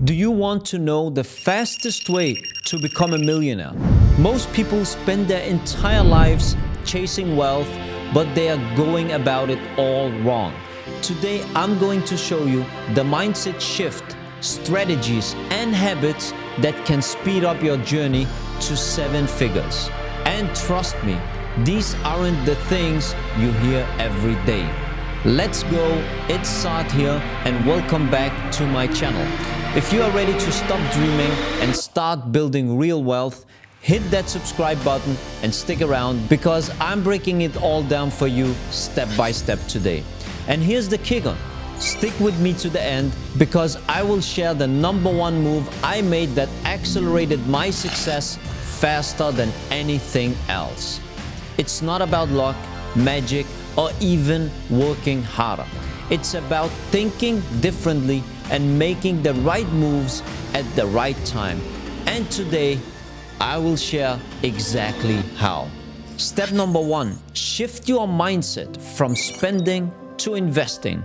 Do you want to know the fastest way to become a millionaire? Most people spend their entire lives chasing wealth, but they are going about it all wrong. Today, I'm going to show you the mindset shift, strategies, and habits that can speed up your journey to 7 figures. And trust me, these aren't the things you hear every day. Let's go, it's Saad here, and welcome back to my channel. If you are ready to stop dreaming and start building real wealth, hit that subscribe button and stick around because I'm breaking it all down for you step by step today. And here's the kicker. Stick with me to the end because I will share the #1 move I made that accelerated my success faster than anything else. It's not about luck, magic, or even working harder. It's about thinking differently and making the right moves at the right time. And today, I will share exactly how. Step #1, shift your mindset from spending to investing.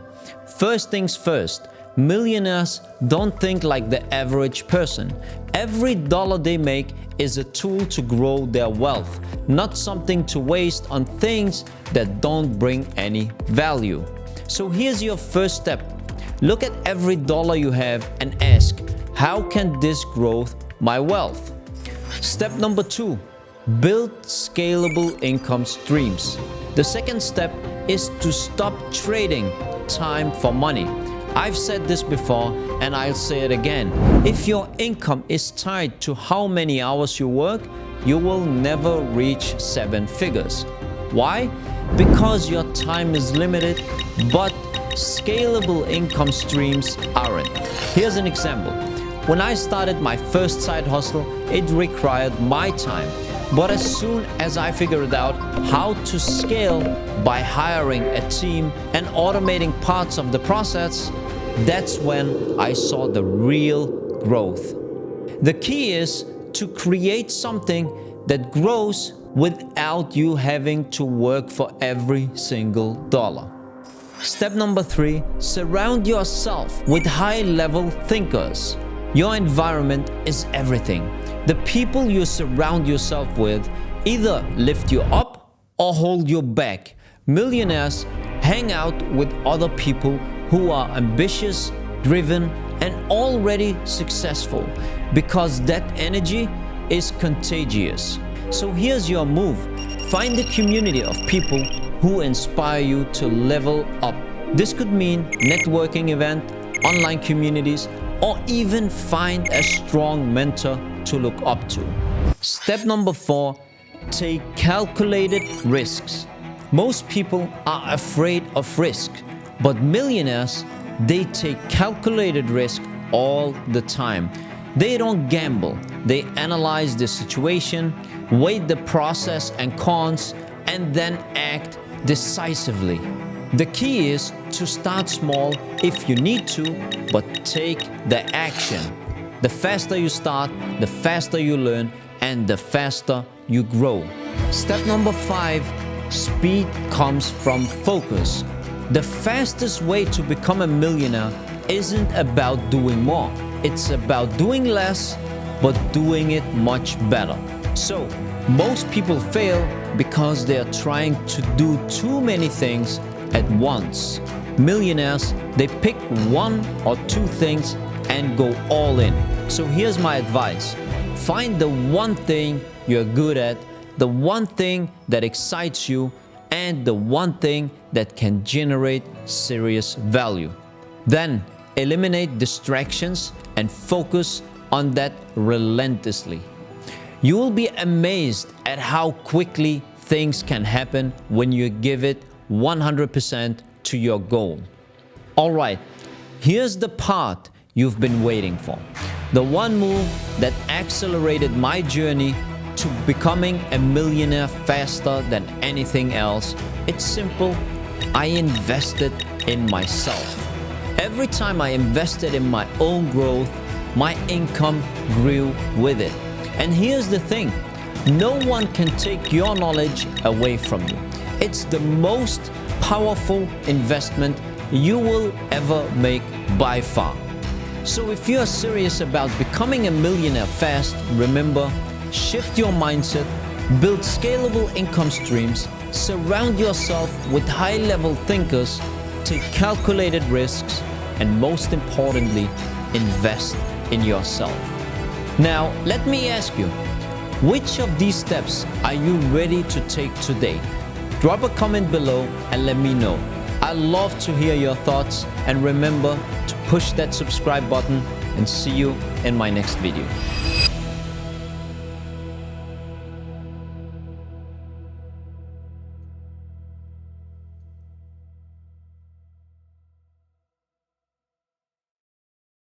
First things first, millionaires don't think like the average person. Every dollar they make is a tool to grow their wealth, not something to waste on things that don't bring any value. So here's your first step. Look at every dollar you have and ask, how can this grow my wealth? Step #2, build scalable income streams. The second step is to stop trading time for money. I've said this before and I'll say it again. If your income is tied to how many hours you work, you will never reach 7 figures. Why? Because your time is limited, but scalable income streams aren't. Here's an example. When I started my first side hustle, it required my time. But as soon as I figured out how to scale by hiring a team and automating parts of the process, that's when I saw the real growth. The key is to create something that grows without you having to work for every single dollar. Step #3, surround yourself with high-level thinkers. Your environment is everything. The people you surround yourself with either lift you up or hold you back. Millionaires hang out with other people who are ambitious, driven, and already successful because that energy is contagious. So here's your move. Find a community of people who inspire you to level up. This could mean networking event, online communities, or even find a strong mentor to look up to. Step #4, take calculated risks. Most people are afraid of risk, but millionaires, they take calculated risk all the time. They don't gamble. They analyze the situation, weigh the process and cons, and then act decisively. The key is to start small if you need to, but take the action. The faster you start, the faster you learn, and the faster you grow. Step #5, speed comes from focus. The fastest way to become a millionaire isn't about doing more. It's about doing less, but doing it much better. So, most people fail because they are trying to do too many things at once. Millionaires, they pick 1 or 2 things and go all in. So here's my advice. Find the one thing you're good at, the one thing that excites you, and the one thing that can generate serious value. Then eliminate distractions and focus on that relentlessly. You will be amazed at how quickly things can happen when you give it 100% to your goal. All right, here's the part you've been waiting for. The one move that accelerated my journey to becoming a millionaire faster than anything else. It's simple. I invested in myself. Every time I invested in my own growth, my income grew with it. And here's the thing, no one can take your knowledge away from you. It's the most powerful investment you will ever make by far. So if you are serious about becoming a millionaire fast, remember, shift your mindset, build scalable income streams, surround yourself with high-level thinkers, take calculated risks, and most importantly, invest in yourself. Now, let me ask you, which of these steps are you ready to take today? Drop a comment below and let me know. I love to hear your thoughts, and remember to push that subscribe button, and see you in my next video.